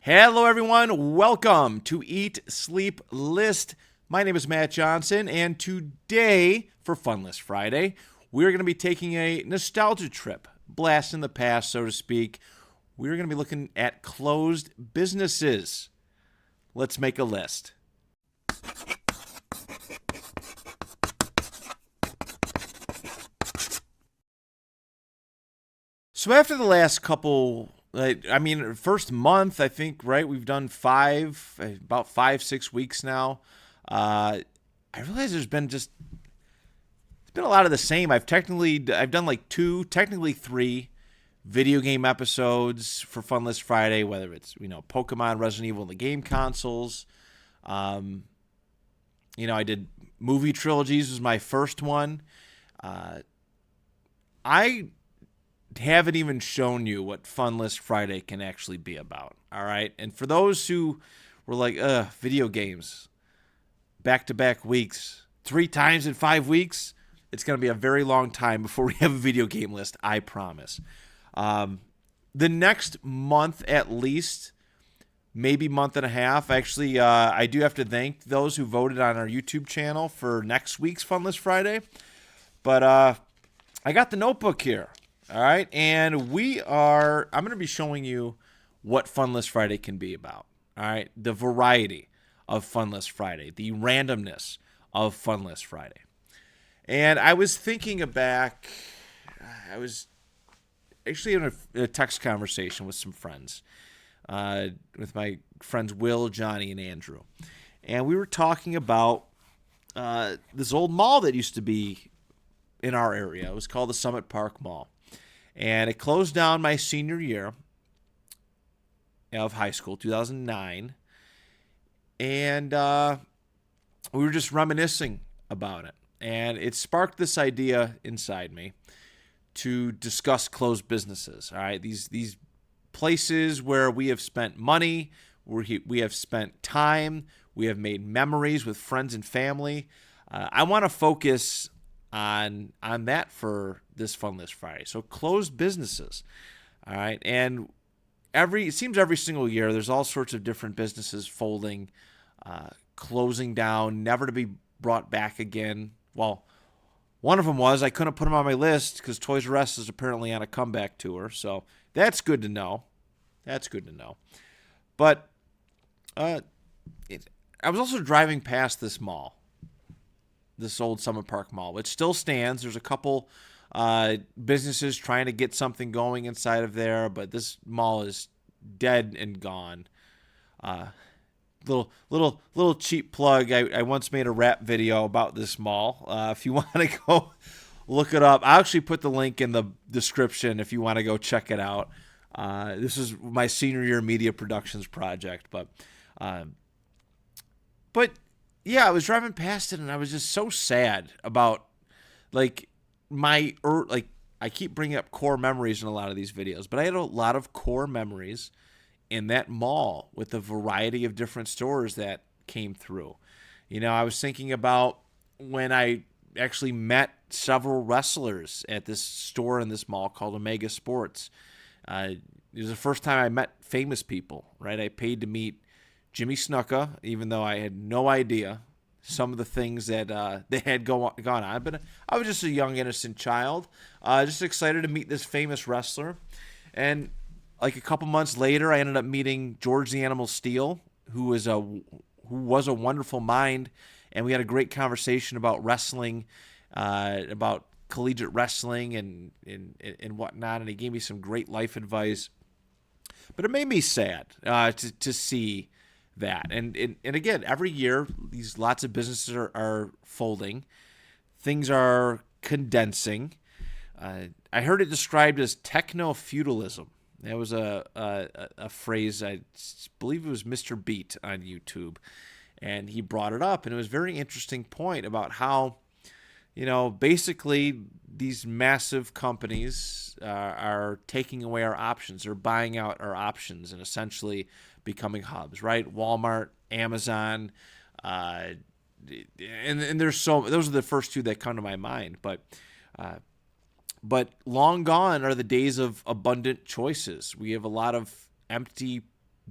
Hello, everyone. Welcome to Eat, Sleep, List. My name is Matt Johnson, and today, for Fun List Friday, we're going to be taking a nostalgia trip, blast in the past, so to speak. We're going to be looking at closed businesses. Let's make a list. So after the last couple, first month, I think, right? We've done about 5, 6 weeks now. I realize it's been a lot of the same. I've done like technically three video game episodes for Fun List Friday, whether it's, Pokemon, Resident Evil, and the game consoles. I did movie trilogies was my first one. I haven't even shown you what Fun List Friday can actually be about. All right. And for those who were like, video games, back-to-back weeks, 3 times in 5 weeks, it's going to be a very long time before we have a video game list, I promise. The next month at least, maybe month and a half. Actually, I do have to thank those who voted on our YouTube channel for next week's Fun List Friday. But I got the notebook here. All right, and I'm going to be showing you what Fun List Friday can be about. All right, the variety of Fun List Friday, the randomness of Fun List Friday. And I was thinking back, I was actually in a text conversation with some friends, with my friends Will, Johnny, and Andrew. And we were talking about this old mall that used to be in our area. It was called the Summit Park Mall. And it closed down my senior year of high school, 2009. And we were just reminiscing about it. And it sparked this idea inside me to discuss closed businesses. All right, these places where we have spent money, where we have spent time, we have made memories with friends and family. I want to focus on that for this Fun List Friday. So closed businesses. All right. And it seems every single year there's all sorts of different businesses folding, closing down, never to be brought back again. Well, one of them I couldn't put them on my list because Toys R Us is apparently on a comeback tour. So that's good to know. But I was also driving past this mall, this old Summit Park Mall, which still stands. There's a couple businesses trying to get something going inside of there, but this mall is dead and gone. Little cheap plug. I once made a rap video about this mall. If you want to go look it up, I'll actually put the link in the description if you want to go check it out. This is my senior year media productions project, but yeah, I was driving past it and I was just so sad about I keep bringing up core memories in a lot of these videos, but I had a lot of core memories in that mall with a variety of different stores that came through. I was thinking about when I actually met several wrestlers at this store in this mall called Omega Sports. It was the first time I met famous people, right? I paid to meet Jimmy Snuka, even though I had no idea some of the things that they had gone on. But I was just a young, innocent child, just excited to meet this famous wrestler. And like a couple months later, I ended up meeting George the Animal Steel, who was a wonderful mind, and we had a great conversation about wrestling, about collegiate wrestling and whatnot. And he gave me some great life advice. But it made me sad to see that. And again, every year, these lots of businesses are folding. Things are condensing. I heard it described as techno-feudalism. That was a phrase, I believe it was Mr. Beat on YouTube. And he brought it up. And it was a very interesting point about how, basically these massive companies are taking away our options. They're buying out our options and essentially becoming hubs, right? Walmart, Amazon, and those are the first two that come to my mind. But long gone are the days of abundant choices. We have a lot of empty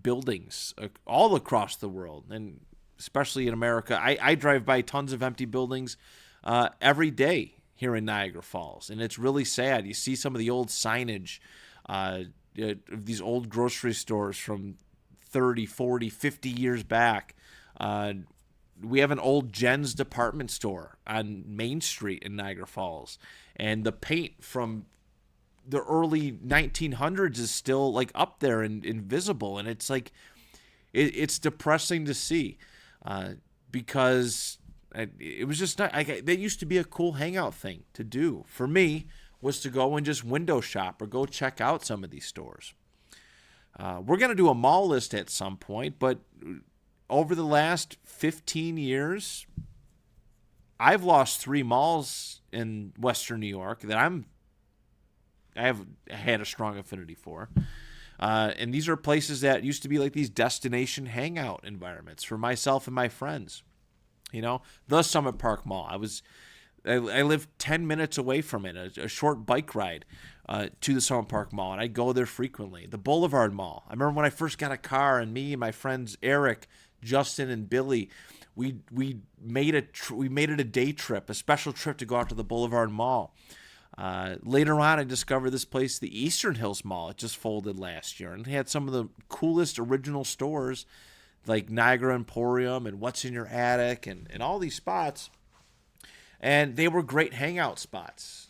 buildings all across the world, and especially in America. I drive by tons of empty buildings every day here in Niagara Falls, and it's really sad. You see some of the old signage of these old grocery stores from 30, 40, 50 years back. We have an old Jen's department store on Main Street in Niagara Falls, and the paint from the early 1900s is still like up there and invisible, and it's like it's depressing to see because it was just not. That used to be a cool hangout thing to do for me, was to go and just window shop or go check out some of these stores. We're gonna do a mall list at some point, but over the last 15 years, I've lost 3 malls in Western New York that I have had a strong affinity for. And these are places that used to be like these destination hangout environments for myself and my friends. You know, the Summit Park Mall. I live 10 minutes away from it, a short bike ride to the Summit Park Mall, and I go there frequently. The Boulevard Mall. I remember when I first got a car, and me and my friends Eric, Justin, and Billy, we made it a day trip, a special trip to go out to the Boulevard Mall. Later on, I discovered this place, the Eastern Hills Mall. It just folded last year, and it had some of the coolest original stores like Niagara Emporium and What's in Your Attic and all these spots. And they were great hangout spots.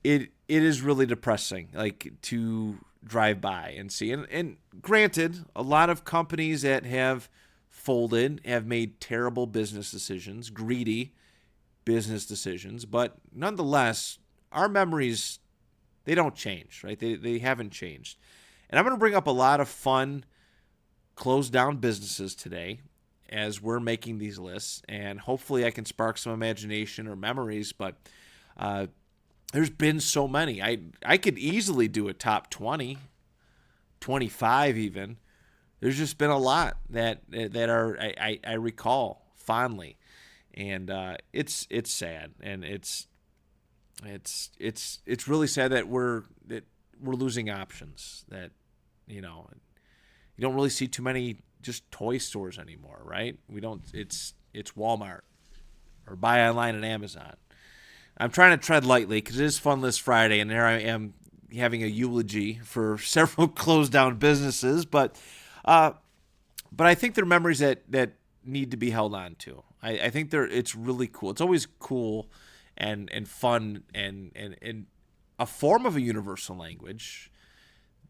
It is really depressing, like, to drive by and see. And granted, a lot of companies that have folded have made terrible business decisions, greedy business decisions, but nonetheless, our memories, they don't change, right? They haven't changed. And I'm going to bring up a lot of fun closed down businesses today as we're making these lists, and hopefully I can spark some imagination or memories, but there's been so many. I could easily do a top 20, 25 even. There's just been a lot that are I recall fondly. And it's sad, and it's really sad that we're losing options. That, you don't really see too many just toy stores anymore, right? We don't. It's Walmart or buy online at Amazon. I'm trying to tread lightly because it is Fun List Friday, and there I am having a eulogy for several closed down businesses, but I think they're memories that need to be held on to. I think it's really cool. It's always cool and fun and a form of a universal language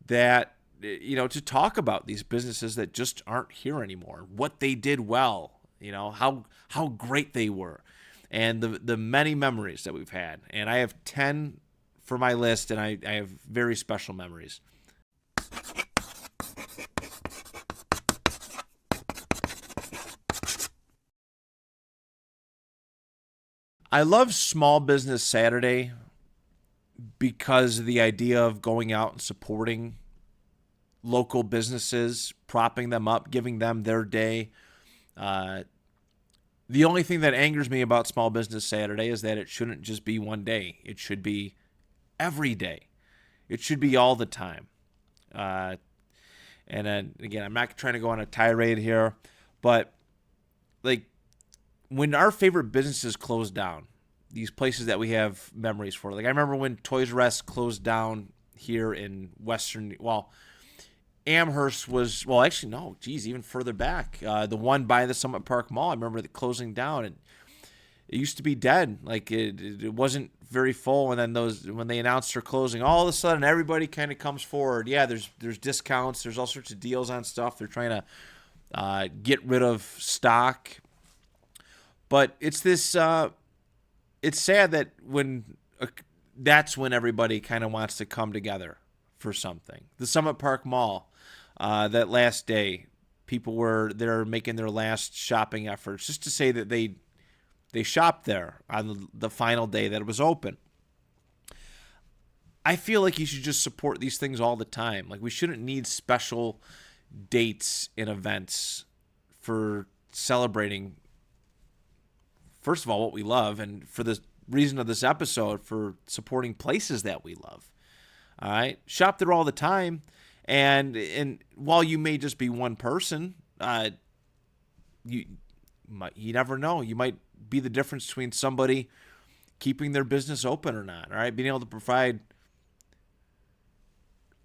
that, to talk about these businesses that just aren't here anymore, what they did well, how great they were, and the many memories that we've had. And I have 10 for my list, and I have very special memories. I love Small Business Saturday because of the idea of going out and supporting local businesses, propping them up, giving them their day. The only thing that angers me about Small Business Saturday is that it shouldn't just be one day. It should be every day. It should be all the time. And then, again, I'm not trying to go on a tirade here, but like, when our favorite businesses closed down, these places that we have memories for, like I remember when Toys R Us closed down here in Amherst was, even further back. The one by the Summit Park Mall, I remember it closing down, and it used to be dead. Like it wasn't very full, and then when they announced they're closing, all of a sudden everybody kind of comes forward. Yeah, there's discounts, there's all sorts of deals on stuff. They're trying to get rid of stock. But it's this. It's sad that that's when everybody kind of wants to come together for something. The Summit Park Mall, that last day, people were there making their last shopping efforts just to say that they shopped there on the final day that it was open. I feel like you should just support these things all the time. Like, we shouldn't need special dates and events for celebrating, first of all, what we love, and for the reason of this episode, for supporting places that we love. All right? Shop there all the time, And while you may just be one person, you never know. You might be the difference between somebody keeping their business open or not. All right, being able to provide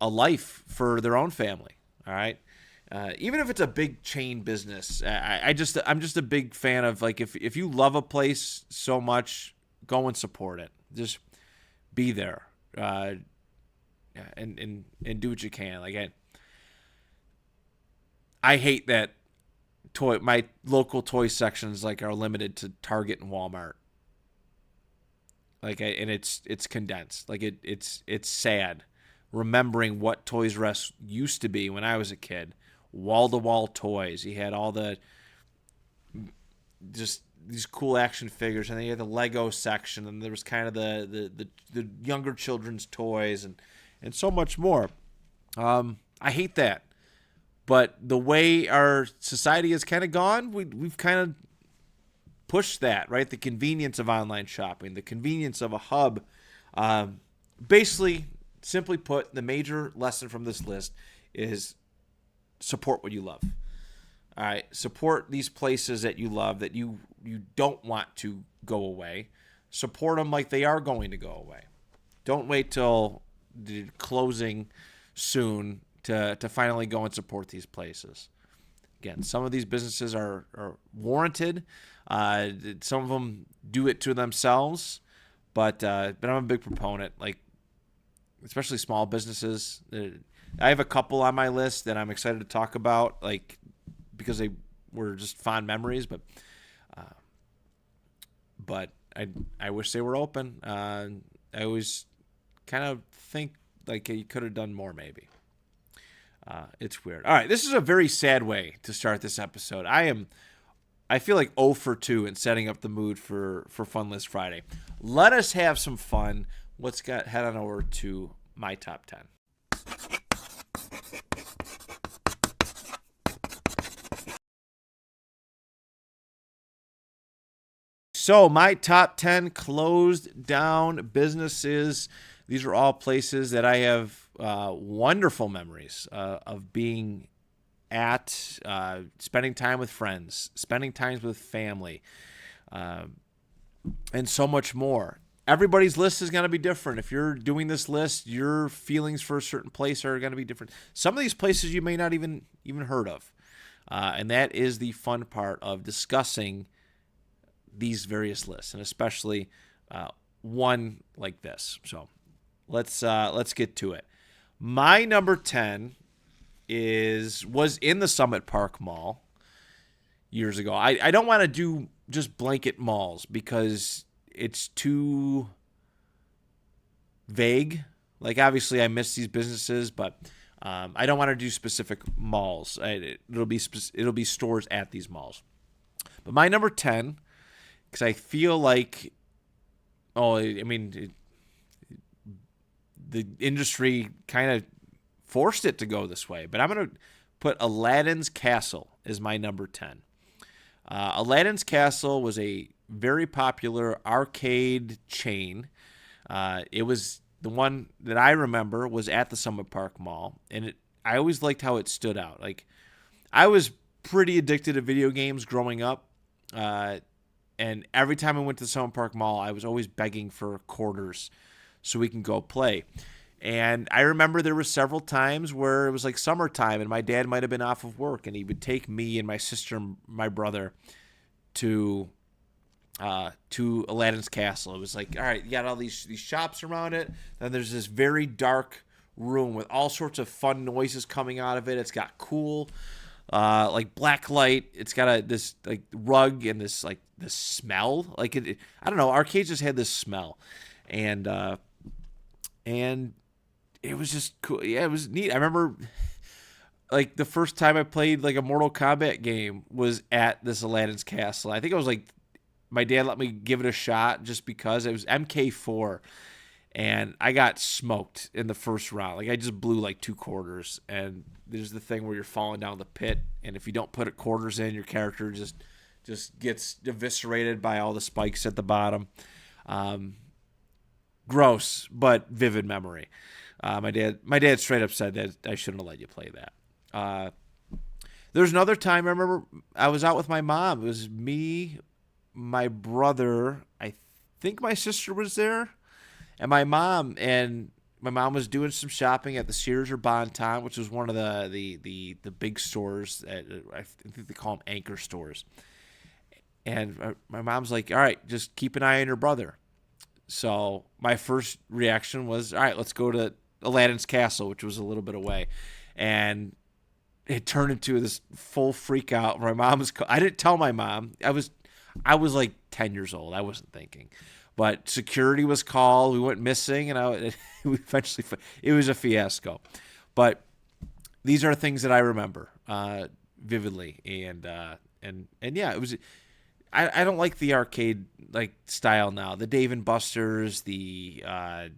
a life for their own family. All right. Even if it's a big chain business, I'm just a big fan of, like, if you love a place so much, go and support it. Just be there, and do what you can. Like, I hate that my local toy sections, like, are limited to Target and Walmart. Like, and it's condensed. Like, it's sad remembering what Toys R Us used to be when I was a kid. Wall-to-wall toys. You had all the just these cool action figures, and then you had the Lego section, and there was kind of the younger children's toys, and so much more. I hate that, but the way our society has kind of gone, we've kind of pushed that, right? The convenience of online shopping, the convenience of a hub. Basically, simply put, the major lesson from this list is support what you love. All right, support these places that you love, that you don't want to go away. Support them like they are going to go away. Don't wait till the closing soon to finally go and support these places. Again, some of these businesses are warranted. Some of them do it to themselves, but I'm a big proponent, like, especially small businesses. I have a couple on my list that I'm excited to talk about, like, because they were just fond memories. But I wish they were open. I always kind of think like you could have done more, maybe. It's weird. All right, this is a very sad way to start this episode. I feel like 0 for 2 in setting up the mood for Fun List Friday. Let us have some fun. Let's head on over to my top 10. So my top 10 closed down businesses. These are all places that I have wonderful memories of being at, spending time with friends, spending time with family, and so much more. Everybody's list is going to be different. If you're doing this list, your feelings for a certain place are going to be different. Some of these places you may not even heard of. And that is the fun part of discussing these various lists, and especially one like this. So let's get to it. My number 10 was in the Summit Park Mall years ago. I don't want to do just blanket malls because it's too vague. Like, obviously I miss these businesses, but I don't want to do specific malls. It'll be stores at these malls. But my number 10, because I feel like, the industry kind of forced it to go this way. But I'm going to put Aladdin's Castle as my number 10. Aladdin's Castle was a very popular arcade chain. It was the one that I remember was at the Summit Park Mall, and I always liked how it stood out. Like, I was pretty addicted to video games growing up, and every time I went to the Summit Park Mall, I was always begging for quarters so we can go play. And I remember there were several times where it was like summertime, and my dad might have been off of work, and he would take me and my sister and my brother to Aladdin's Castle. It was like, all right, you got all these shops around it. Then there's this very dark room with all sorts of fun noises coming out of it. It's got cool, like, black light. It's got this like rug and this smell. Like, I don't know. Arcades just had this smell, and it was just cool. Yeah, it was neat. I remember, like, the first time I played like a Mortal Kombat game was at this Aladdin's Castle. I think it was like my dad let me give it a shot just because it was MK4, and I got smoked in the first round. Like, I just blew like 2 quarters, and there's the thing where you're falling down the pit, and if you don't put quarters in, your character just gets eviscerated by all the spikes at the bottom. Gross, but vivid memory. My dad straight up said that I shouldn't have let you play that. There's another time I remember I was out with my mom. It was me, my brother. I think my sister was there, and my mom was doing some shopping at the Sears or Bon-Ton, which was one of the big stores. I think they call them anchor stores. And my mom's like, "All right, just keep an eye on your brother." So my first reaction was, "All right, let's go to Aladdin's Castle," which was a little bit away, and it turned into this full freak out. My mom was. I didn't tell my mom. I was like 10 years old. I wasn't thinking. But security was called. We went missing, and we eventually it was a fiasco. But these are things that I remember vividly, and yeah, it was. I don't like the arcade like style now. The Dave and Buster's, a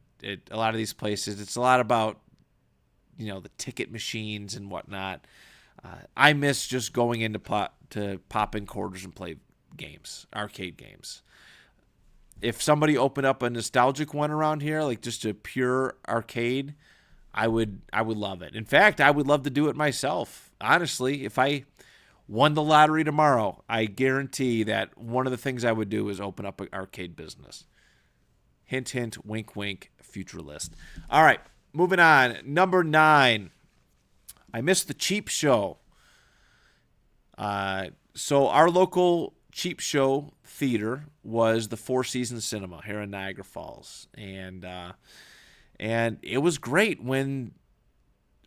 lot of these places. It's a lot about the ticket machines and whatnot. I miss just going into pop in quarters and play games, arcade games. If somebody opened up a nostalgic one around here, like just a pure arcade, I would love it. In fact, I would love to do it myself. Honestly, if I won the lottery tomorrow, I guarantee that one of the things I would do is open up an arcade business. Hint, hint, wink, wink, future list. All right, moving on. Number 9. I missed the Cheap Show. So our local Cheap Show theater was the Four Seasons Cinema here in Niagara Falls, and it was great when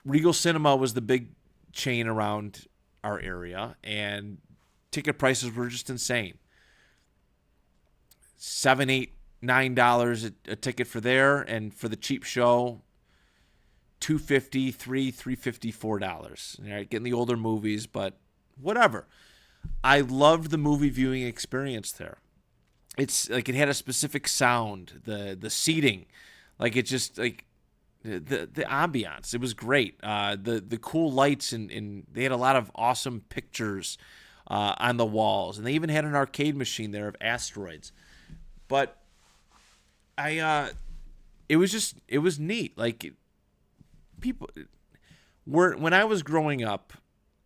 Regal Cinema was the big chain around our area, and ticket prices were just insane. $7, $8, $9 a ticket for there, and for the Cheap Show, $2.50, $3.50, $4. All right, getting the older movies, but whatever. I loved the movie viewing experience there. It's like it had a specific sound, the seating, like it just like the ambiance. It was great. The cool lights and they had a lot of awesome pictures on the walls, and they even had an arcade machine there of asteroids. But it was neat. Like people when I was growing up,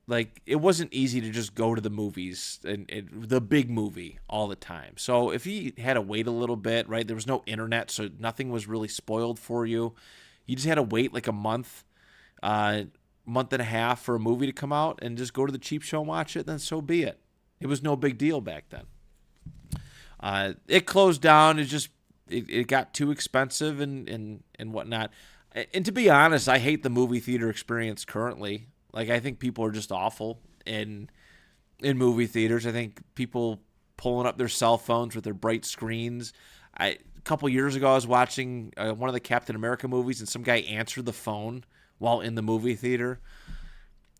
like it wasn't easy to just go to the movies and the big movie all the time. So if you had to wait a little bit, right, there was no internet, so nothing was really spoiled for you. You just had to wait like a month and a half for a movie to come out and just go to the Cheap Show and watch it, then so be it. It was no big deal back then. It closed down. It got too expensive and whatnot. And to be honest, I hate the movie theater experience currently. Like, I think people are just awful in movie theaters. I think people pulling up their cell phones with their bright screens. A couple years ago, I was watching one of the Captain America movies, and some guy answered the phone while in the movie theater.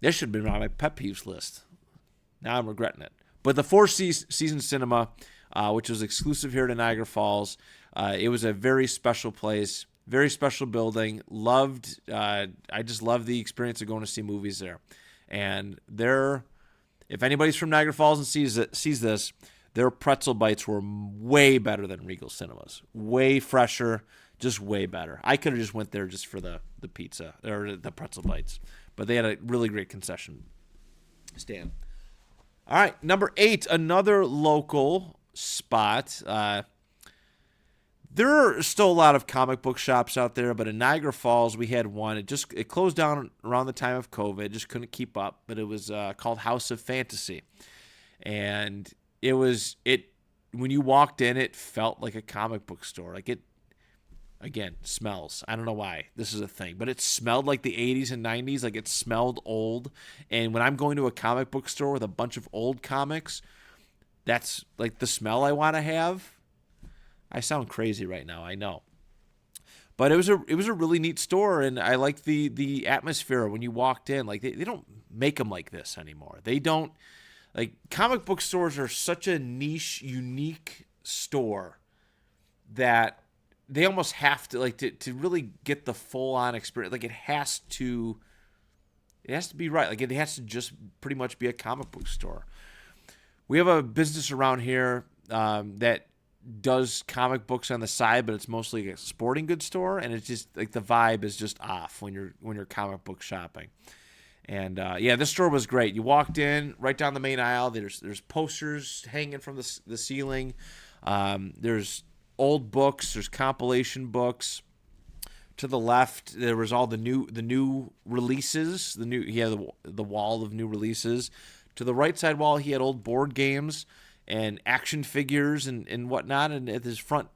This should have been on my pet peeves list. Now I'm regretting it. But the Four Seasons Cinema, which was exclusive here to Niagara Falls, it was a very special place. Very special building. I just loved the experience of going to see movies there. And if anybody's from Niagara Falls and sees this, their pretzel bites were way better than Regal Cinemas. Way fresher, just way better. I could have just went there just for the pizza or the pretzel bites. But they had a really great concession stand. All right, number 8, another local spot. There are still a lot of comic book shops out there, but in Niagara Falls, we had one. It closed down around the time of COVID. Just couldn't keep up, but it was called House of Fantasy, and when you walked in, it felt like a comic book store. Like it, again, smells. I don't know why this is a thing, but it smelled like the 80s and 90s. Like it smelled old. And when I'm going to a comic book store with a bunch of old comics, that's like the smell I want to have. I sound crazy right now, I know. But it was a really neat store, and I liked the atmosphere when you walked in. Like they don't make them like this anymore. They don't, like, comic book stores are such a niche, unique store that they almost have to, like, to really get the full on experience. Like it has to be right. Like it has to just pretty much be a comic book store. We have a business around here that does comic books on the side, but it's mostly a sporting goods store, and it's just like the vibe is just off when you're comic book shopping. And yeah, this store was great. You walked in right down the main aisle. There's posters hanging from the ceiling. There's old books. There's compilation books. To the left, there was all the new releases. He had the wall of new releases. To the right side wall, he had old board games and action figures and whatnot. And at his front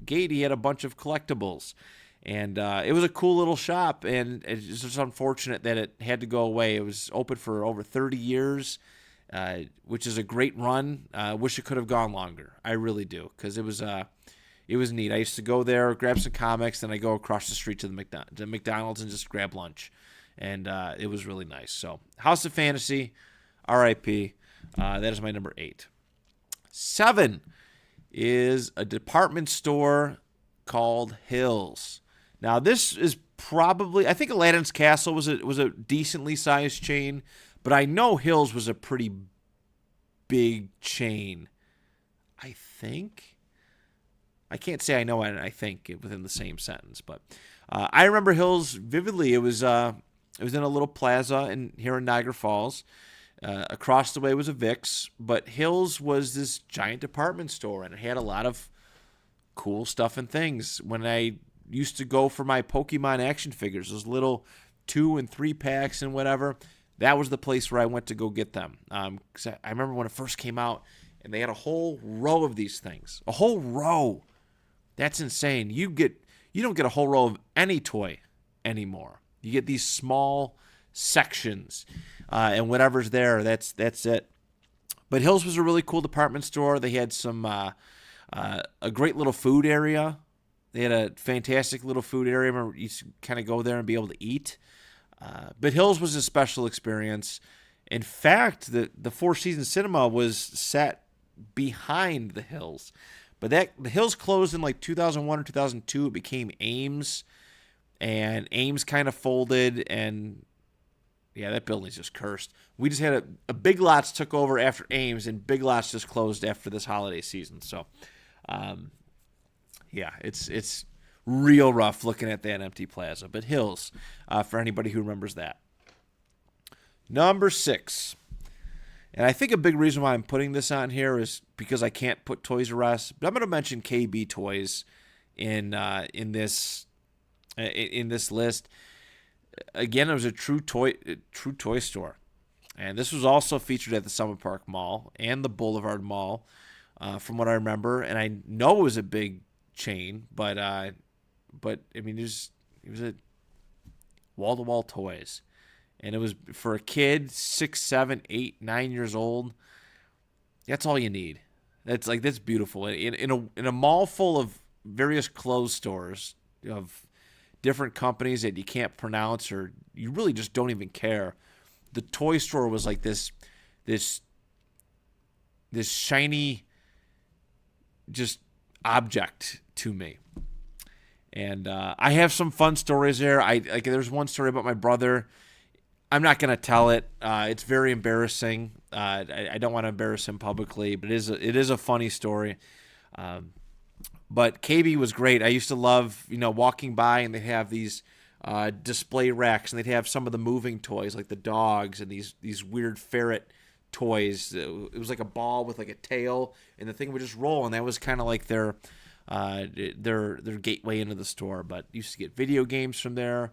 gate, he had a bunch of collectibles. And it was a cool little shop, and it's just unfortunate that it had to go away. It was open for over 30 years, which is a great run. Wish it could have gone longer. I really do, because it was neat. I used to go there, grab some comics, then I go across the street to the McDonald's and just grab lunch. And it was really nice. So House of Fantasy, R.I.P. That is my number 8. 7 is a department store called Hills. Now, this is probably, I think Aladdin's Castle was a decently sized chain, but I know Hills was a pretty big chain. I think. I can't say I know and I think within the same sentence, but I remember Hills vividly. It was in a little plaza here in Niagara Falls. Across the way was a Vicks, but Hills was this giant department store, and it had a lot of cool stuff and things. When I used to go for my Pokemon action figures, those little 2 and 3 packs and whatever, that was the place where I went to go get them. 'Cause I remember when it first came out, and they had a whole row of these things. A whole row. That's insane. You don't get a whole row of any toy anymore. You get these small sections, and whatever's there, that's it. But Hills was a really cool department store. They had some a great little food area. They had a fantastic little food area. I remember you kind of go there and be able to eat. But Hills was a special experience. In fact, the Four Seasons Cinema was set behind the Hills. But the Hills closed in like 2001 or 2002. It became Ames, and Ames kind of folded, and yeah, that building's just cursed. We just had a Big Lots took over after Ames, and Big Lots just closed after this holiday season. So, yeah, it's real rough looking at that empty plaza. But Hills, for anybody who remembers that. Number 6. And I think a big reason why I'm putting this on here is because I can't put Toys R Us. But I'm going to mention KB Toys in this list. Again, it was a true toy store. And this was also featured at the Summit Park Mall and the Boulevard Mall, from what I remember. And I know it was a big chain, but I mean, it was a wall-to-wall toys. And it was for a kid, 6, 7, 8, 9 years old. That's all you need. That's beautiful. In a mall full of various clothes stores of different companies that you can't pronounce or you really just don't even care, the toy store was like this shiny just object to me. And I have some fun stories there. There's one story about my brother. I'm not going to tell it. It's very embarrassing. I don't want to embarrass him publicly, but it is a funny story. But KB was great. I used to love, walking by, and they'd have these display racks, and they'd have some of the moving toys, like the dogs and these weird ferret toys. It was like a ball with like a tail, and the thing would just roll, and that was kind of like their gateway into the store. But used to get video games from there.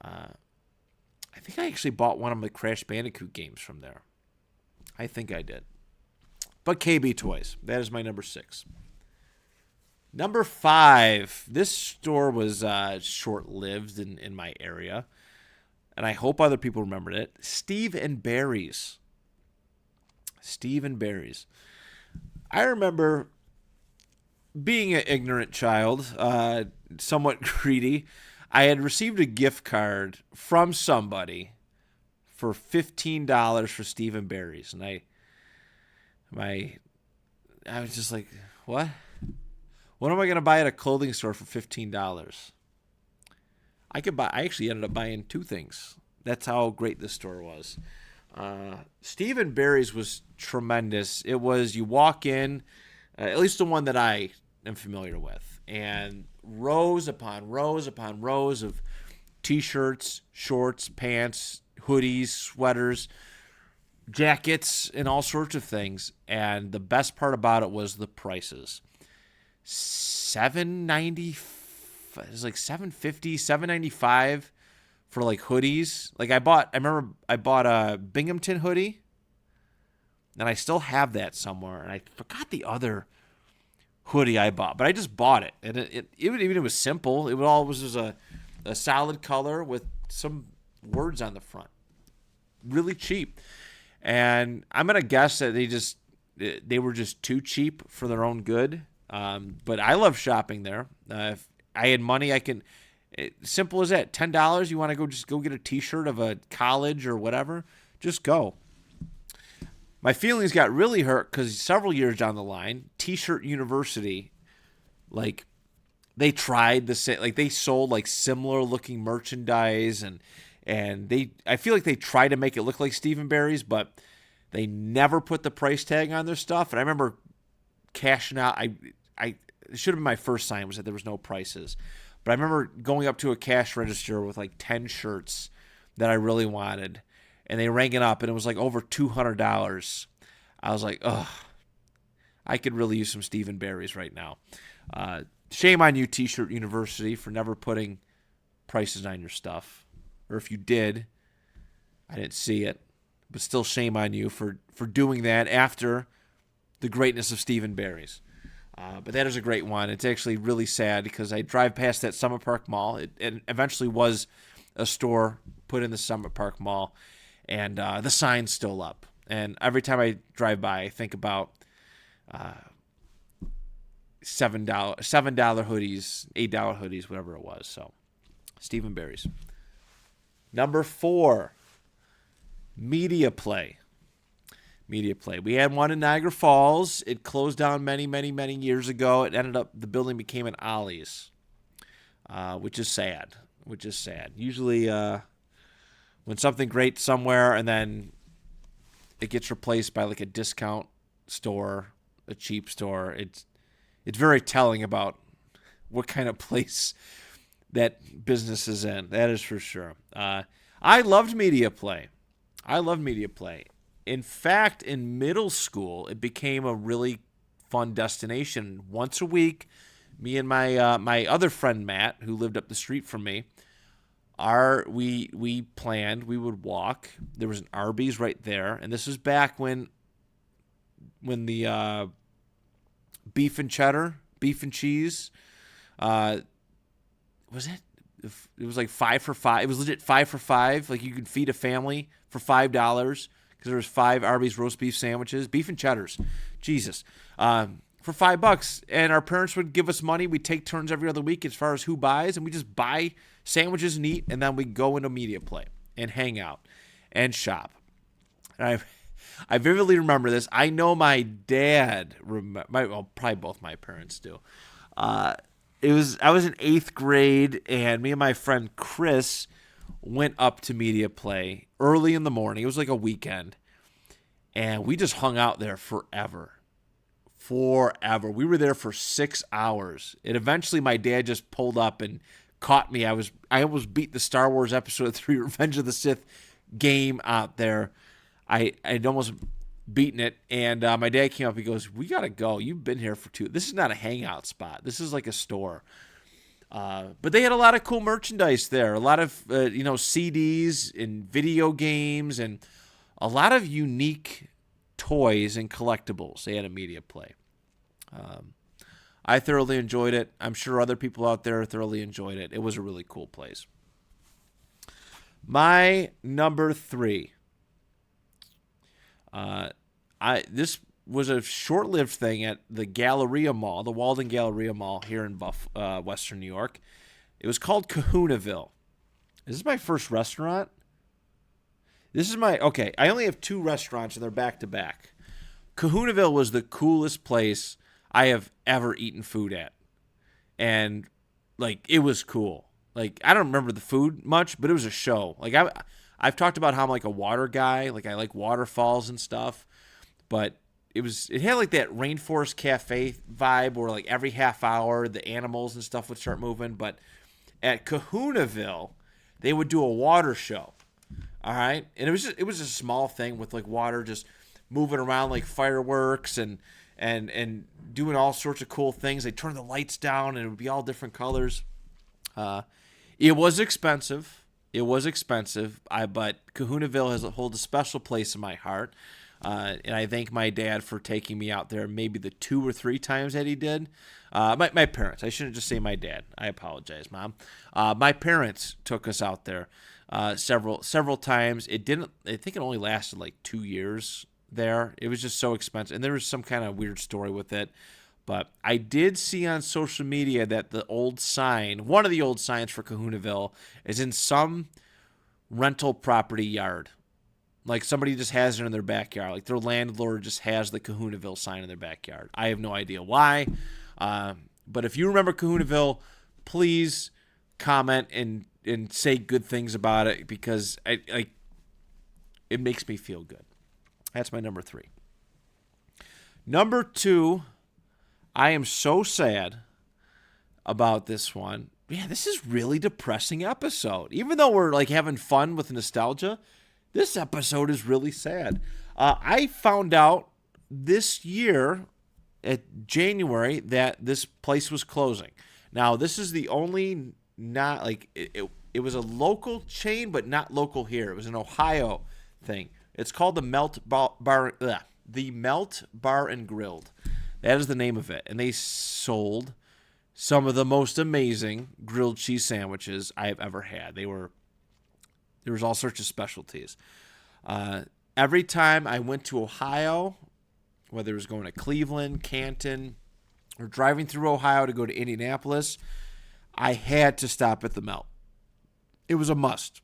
I think I actually bought one of the Crash Bandicoot games from there. I think I did. But KB Toys, that is my number 6. Number 5, this store was short-lived in my area, and I hope other people remembered it. Steve and Barry's. Steve and Barry's. I remember being an ignorant child, somewhat greedy. I had received a gift card from somebody for $15 for Steve and Barry's, and I was just like, what? What am I going to buy at a clothing store for $15? I actually ended up buying 2 things. That's how great this store was. Steve and Barry's was tremendous. It was, you walk in, at least the one that I am familiar with. And rows upon rows upon rows of t-shirts, shorts, pants, hoodies, sweaters, jackets, and all sorts of things. And the best part about it was the prices. $7.90, it was like $7.50, $7.95 for like hoodies. Like I remember I bought a Binghamton hoodie, and I still have that somewhere. And I forgot the other hoodie I bought, but I just bought it. And it was simple. It was just a solid color with some words on the front. Really cheap. And I'm going to guess that they were just too cheap for their own good. But I love shopping there. If I had money, simple as that. $10, you want to go get a t-shirt of a college or whatever, just go. My feelings got really hurt because several years down the line, T-Shirt University, like, they tried they sold like similar looking merchandise, and I feel like they tried to make it look like Steve & Barry's, but they never put the price tag on their stuff. And I remember cashing out. It should have been my first sign was that there was no prices. But I remember going up to a cash register with like 10 shirts that I really wanted, and they rang it up, and it was like over $200. I was like, ugh, I could really use some Steve & Barry's right now. Shame on you, T-Shirt University, for never putting prices on your stuff. Or if you did, I didn't see it. But still shame on you for doing that after the greatness of Steve & Barry's. But that is a great one. It's actually really sad because I drive past that Summit Park Mall. It eventually was a store put in the Summit Park Mall, and the sign's still up. And every time I drive by, I think about $7 hoodies, $8 hoodies, whatever it was. So, Steve & Barry's. Number 4, Media Play. Media Play. We had one in Niagara Falls. It closed down many, many, many years ago. The building became an Ollie's, which is sad. Usually when something great somewhere and then it gets replaced by like a discount store, a cheap store, it's very telling about what kind of place that business is in. That is for sure. I loved Media Play. In fact, in middle school, it became a really fun destination. Once a week, me and my other friend Matt, who lived up the street from me, we planned we would walk. There was an Arby's right there, and this was back when the beef and cheddar, beef and cheese, was it? It was like 5 for $5. It was legit 5 for $5. Like you could feed a family for $5 because there was 5 Arby's roast beef sandwiches, beef and cheddars. Jesus. For $5, and our parents would give us money. We'd take turns every other week as far as who buys, and we just buy sandwiches and eat, and then we go into Media Play and hang out and shop. And I vividly remember this. I know my dad, probably both my parents do. I was in 8th grade, and me and my friend Chris went up to Media Play early in the morning. It was like a weekend, and we just hung out there forever. We were there for 6 hours. And eventually my dad just pulled up and caught me. I almost beat the Star Wars Episode 3 Revenge of the Sith game out there. I'd almost beaten it. And my dad came up. He goes, "We got to go. You've been here for 2. This is not a hangout spot. This is like a store." But they had a lot of cool merchandise there. A lot of CDs and video games and a lot of unique toys and collectibles. They had a Media Play. I thoroughly enjoyed it. I'm sure other people out there thoroughly enjoyed it. It was a really cool place. My number 3. This was a short-lived thing at the Galleria Mall, the Walden Galleria Mall here in Western New York. It was called Kahunaville. Is this my first restaurant? Okay, I only have 2 restaurants, and they're back-to-back. Kahunaville was the coolest place I have ever eaten food at. And, like, it was cool. Like, I don't remember the food much, but it was a show. Like, I've talked about how I'm, like, a water guy. Like, I like waterfalls and stuff. But it had like that rainforest cafe vibe where like every half hour the animals and stuff would start moving. But at Kahunaville, they would do a water show. All right, and it was a small thing with like water just moving around like fireworks and doing all sorts of cool things. They turn the lights down and it would be all different colors. It was expensive. But Kahunaville holds a special place in my heart. And I thank my dad for taking me out there maybe the 2 or 3 times that he did. My parents. I shouldn't just say my dad. I apologize, Mom. My parents took us out there several times. I think it only lasted like 2 years there. It was just so expensive. And there was some kind of weird story with it. But I did see on social media that one of the old signs for Kahunaville is in some rental property yard. Like somebody just has it in their backyard. Like their landlord just has the Kahunaville sign in their backyard. I have no idea why. But if you remember Kahunaville, please comment and say good things about it because it makes me feel good. That's my number 3. Number 2, I am so sad about this one. Yeah, this is really depressing episode. Even though we're like having fun with nostalgia, this episode is really sad. I found out this year at January that this place was closing. Now, this is the only not like it was a local chain, but not local here. It was an Ohio thing. It's called the Melt Bar and Grilled. That is the name of it. And they sold some of the most amazing grilled cheese sandwiches I have ever had. There was all sorts of specialties. Every time I went to Ohio, whether it was going to Cleveland, Canton, or driving through Ohio to go to Indianapolis, I had to stop at the Melt. It was a must.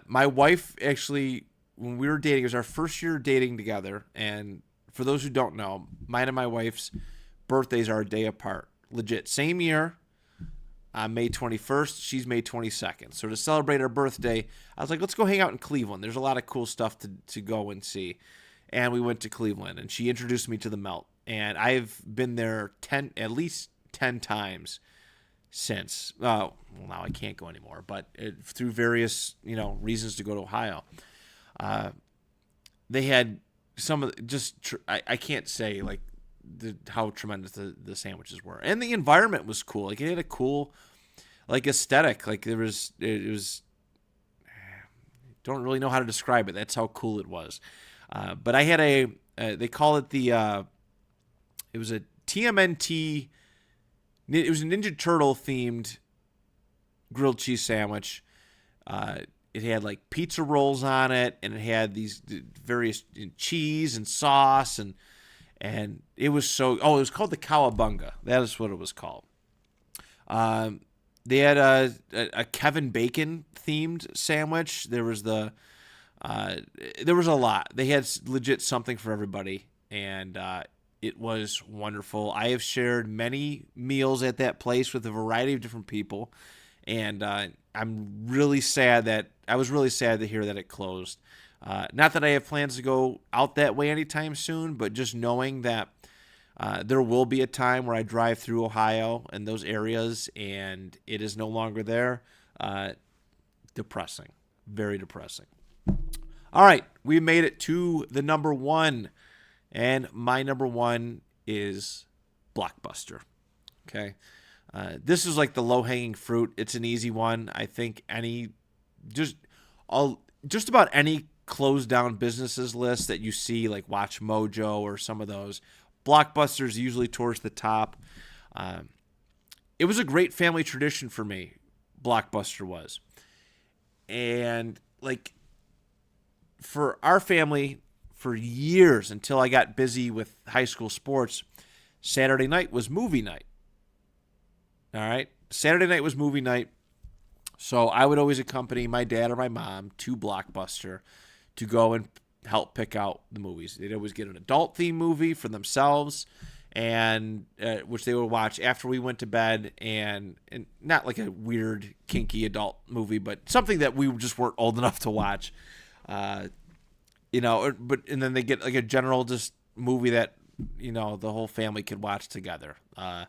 My wife actually, when we were dating, it was our first year dating together, and for those who don't know, mine and my wife's birthdays are a day apart. Legit. Same year, May 21st. She's May 22nd. So to celebrate our birthday, I was like, let's go hang out in Cleveland. There's a lot of cool stuff to go and see. And we went to Cleveland, and she introduced me to the Melt. And I've been there at least 10 times since. Well, now I can't go anymore, but through various reasons to go to Ohio. They had some of I can't say like how tremendous the sandwiches were, and the environment was cool. Like it had a cool like aesthetic. Like it was don't really know how to describe it. That's how cool it was. But I had they call it it was a TMNT. It was a Ninja Turtle themed grilled cheese sandwich. It had like pizza rolls on it, and it had these various cheese and sauce, and it was it was called the Cowabunga. That is what it was called. They had a Kevin Bacon themed sandwich. There was there was a lot. They had legit something for everybody, and it was wonderful. I have shared many meals at that place with a variety of different people, and I'm really sad I was really sad to hear that it closed. Not that I have plans to go out that way anytime soon, but just knowing that there will be a time where I drive through Ohio and those areas and it is no longer there. Depressing. Very depressing. All right, we made it to the number 1, and my number 1 is Blockbuster. Okay. This is like the low-hanging fruit. It's an easy one. I think just about any closed down businesses list that you see, like Watch Mojo or some of those, Blockbuster's usually towards the top. It was a great family tradition for me, Blockbuster was. And like for our family, for years until I got busy with high school sports, Saturday night was movie night. All right. Saturday night was movie night. So I would always accompany my dad or my mom to Blockbuster to go and help pick out the movies. They'd always get an adult theme movie for themselves, and which they would watch after we went to bed, and not like a weird, kinky adult movie, but something that we just weren't old enough to watch. and then they get like a general just movie that the whole family could watch together. A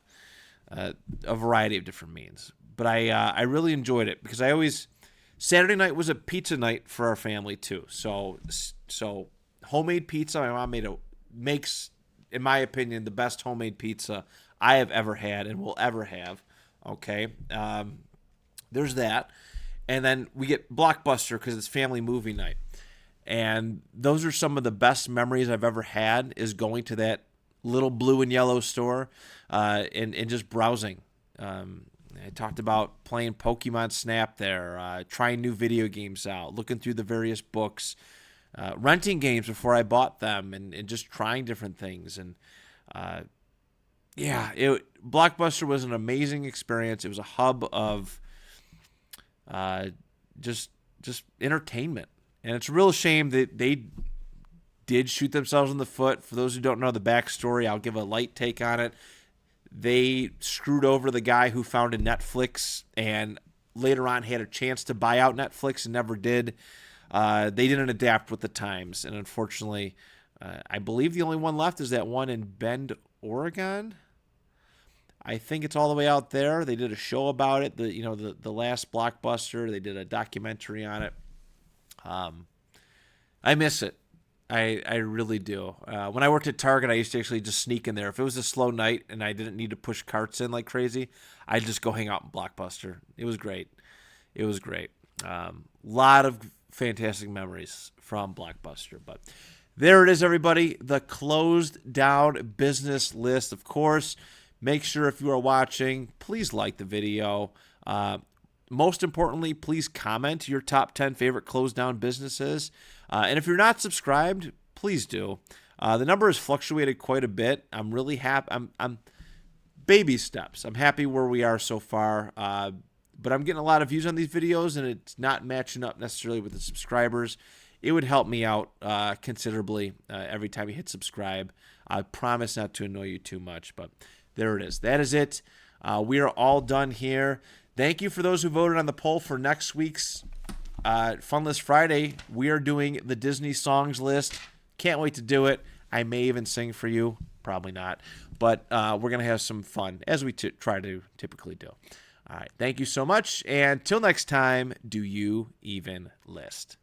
variety of different means. But I really enjoyed it because Saturday night was a pizza night for our family too. So homemade pizza. My mom makes, in my opinion, the best homemade pizza I have ever had and will ever have. Okay, there's that, and then we get Blockbuster because it's family movie night, and those are some of the best memories I've ever had. Is going to that little blue and yellow store, and just browsing. I talked about playing Pokemon Snap there, trying new video games out, looking through the various books, renting games before I bought them, and just trying different things. And Blockbuster was an amazing experience. It was a hub of just entertainment, and it's a real shame that they did shoot themselves in the foot. For those who don't know the backstory, I'll give a light take on it. They screwed over the guy who founded Netflix and later on had a chance to buy out Netflix and never did. They didn't adapt with the times, and unfortunately, I believe the only one left is that one in Bend, Oregon. I think it's all the way out there. They did a show about it. The last Blockbuster. They did a documentary on it. I miss it. I really do. When I worked at Target, I used to actually just sneak in there. If it was a slow night and I didn't need to push carts in like crazy, I'd just go hang out in Blockbuster. It was great. It was great. Lot of fantastic memories from Blockbuster. But there it is, everybody. The closed down business list. Of course, make sure if you are watching, please like the video. Most importantly, please comment your top 10 favorite closed down businesses. And if you're not subscribed, please do. The number has fluctuated quite a bit. I'm really happy. I'm baby steps. I'm happy where we are so far. But I'm getting a lot of views on these videos, and it's not matching up necessarily with the subscribers. It would help me out considerably every time you hit subscribe. I promise not to annoy you too much, but there it is. That is it. We are all done here. Thank you for those who voted on the poll for next week's Fun List Friday. We are doing the Disney songs list. Can't wait to do it. I may even sing for you. Probably not. But we're going to have some fun, as we try to typically do. All right. Thank you so much. And till next time, do you even list?